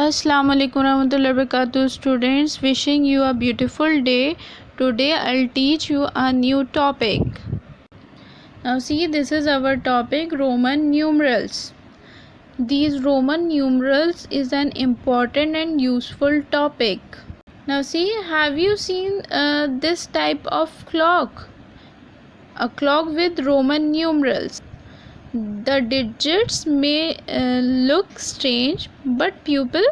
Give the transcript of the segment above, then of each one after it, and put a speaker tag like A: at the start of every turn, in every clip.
A: Assalamu alaikum warahmatullahi wabarakatuh. Students, wishing you a beautiful day. Today I'll teach you a new topic. Now see, this is our topic, Roman numerals. These Roman numerals is an important and useful topic. Now see, have you seen this type of clock? A clock with Roman numerals. The digits may look strange, but people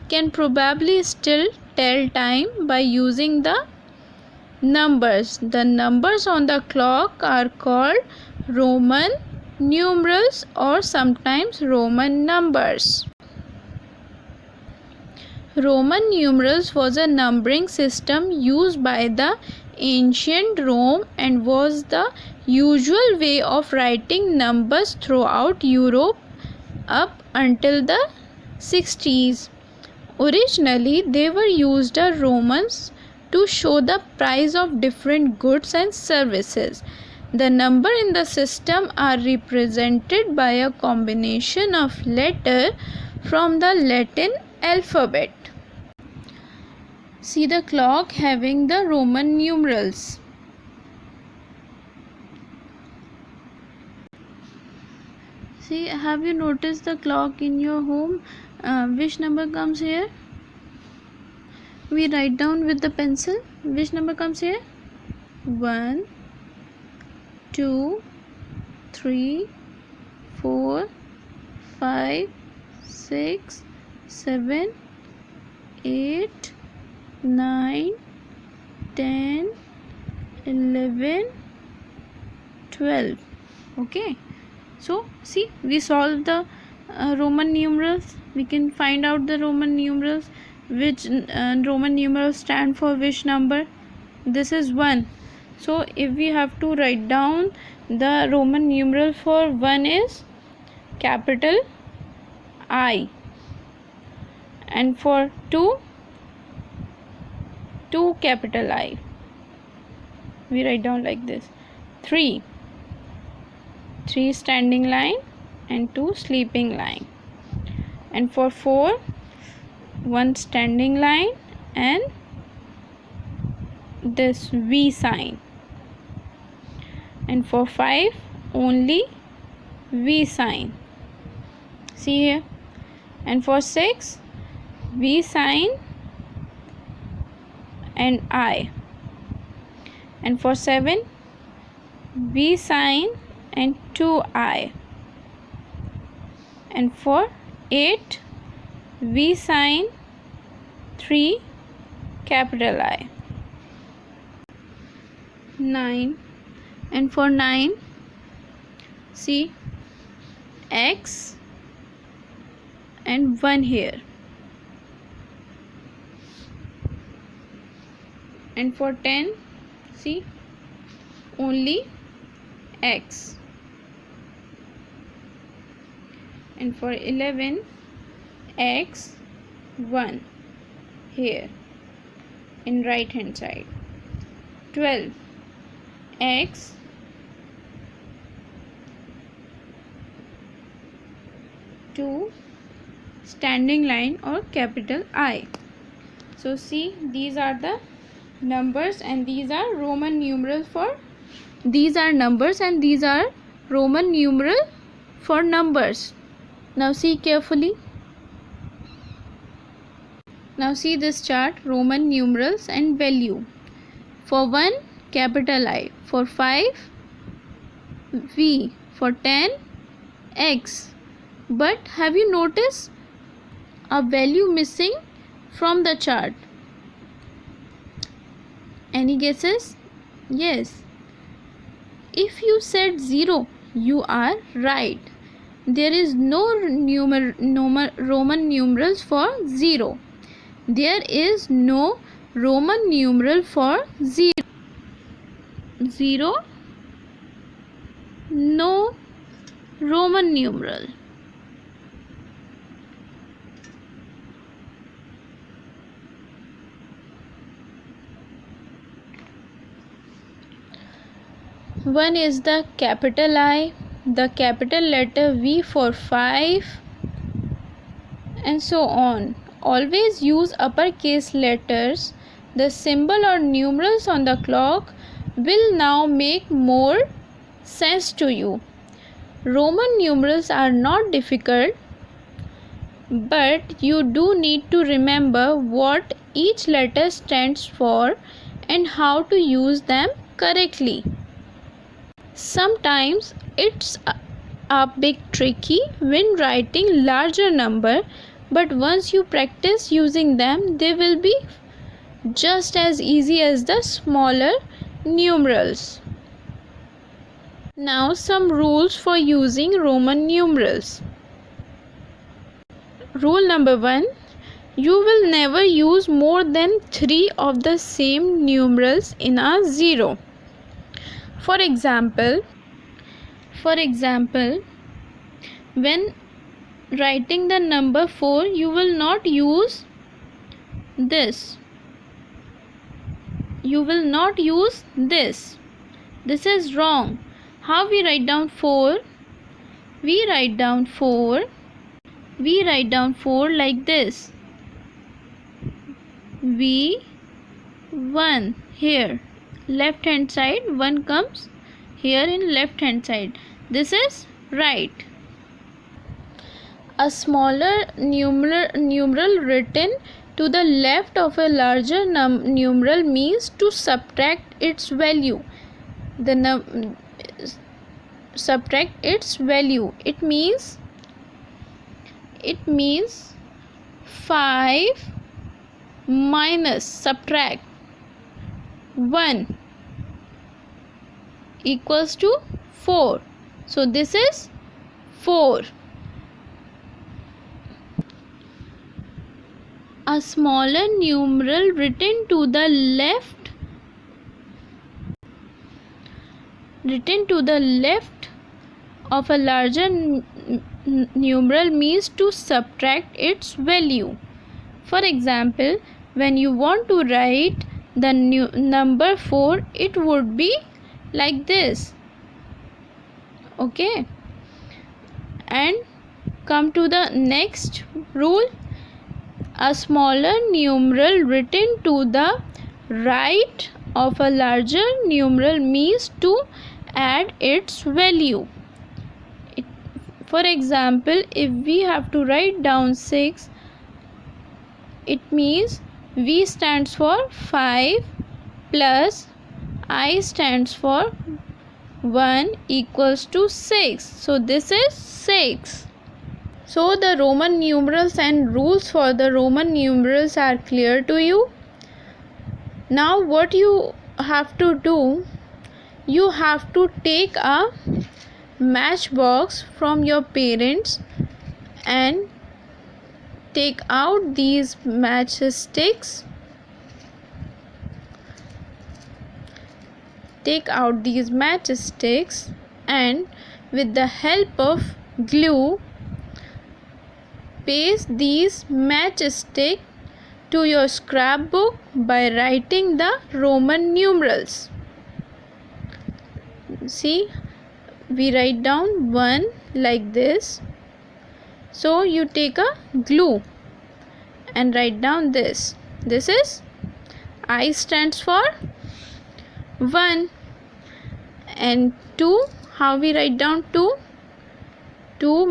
A: can probably still tell time by using the numbers. The numbers on the clock are called Roman numerals or sometimes Roman numbers. Roman numerals was a numbering system used by the ancient Rome and was the usual way of writing numbers throughout Europe up until the 60s. Originally, they were used by Romans to show the price of different goods and services. The number in the system are represented by a combination of letters from the Latin alphabet. See the clock having the Roman numerals. See, have you noticed the clock in your home? Which number comes here? We write down with the pencil. Which number comes here? 1, 2, 3, 4, 5, 6, 7, 8, 9, 10, 11, 12. Okay, so see, we solve the Roman numerals. We can find out the Roman numerals, which Roman numerals stand for which number. This is 1. So if we have to write down the Roman numeral for 1 is capital I, and for 2 capital I. We write down like this. 3 standing line and 2 sleeping line. And for 4, 1 standing line and this V sign. And for 5, only V sign. See here. And for 6, V sign and I. And for 7, V sign and 2I. And for 8, V sign, 3 capital I. 9. And for 9, see, X and 1 here. And for 10, see, only X. And for 11, X 1 here in right hand side. 12, X 2 standing line or capital I. So see, these are the numbers and these are Roman numerals for these are numbers and these are Roman numeral for numbers. Now see carefully. Now see this chart, Roman numerals and value. For 1, capital I. For 5, V. For 10, X. But have you noticed a value missing from the chart? Any guesses? Yes. If you said 0, you are right. There is no Roman numerals for 0. There is no Roman numeral for 0. 0, no Roman numeral. One is the capital I, the capital letter V for 5, and so on. always use uppercase letters, the symbol or numerals on the clock will now make more sense to you. Roman numerals are not difficult, but you do need to remember what each letter stands for and how to use them correctly. Sometimes it's a bit tricky when writing larger number, but once you practice using them, they will be just as easy as the smaller numerals. Now some rules for using Roman numerals. Rule number 1. You will never use more than 3 of the same numerals in a zero. For example, when writing the number 4, you will not use this. You will not use this. This is wrong. How we write down 4? We write down 4 like this. V1 here, left hand side, 1 comes here in left hand side. This is right. A smaller numeral written to the left of a larger numeral means to subtract its value. Subtract its value. It means 5 minus subtract 1 equals to 4. So this is 4. A smaller numeral written to the left of a larger numeral means to subtract its value. For example, when you want to write the number 4, it would be like this. Okay, and come to the next rule. A smaller numeral written to the right of a larger numeral means to add its value. For example, if we have to write down 6, it means V stands for 5 plus I stands for 1 equals to 6. So this is 6. So the Roman numerals and rules for the Roman numerals are clear to you. Now what you have to do, you have to take a matchbox from your parents and take out these matchsticks. Take out these matchsticks and with the help of glue, paste these matchsticks to your scrapbook by writing the Roman numerals. See, we write down 1 like this. So you take a glue and write down this. This is I stands for 1, and 2, how we write down 2? 2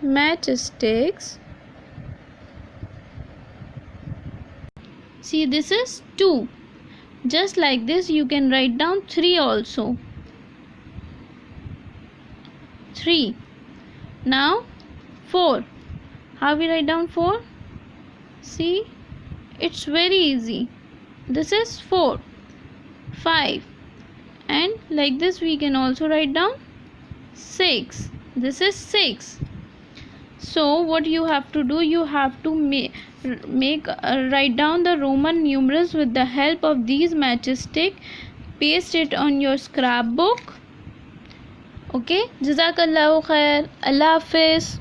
A: matchsticks. See, this is 2. Just like this, you can write down 3 also. 3. Now 4. How we write down 4? See, it's very easy. This is 4. 5. And like this we can also write down 6. This is 6. So what you have to do, you have to write down the Roman numerals with the help of these matchstick. Paste it on your scrapbook. Okay, Jazakallahu khair. Allah Hafiz.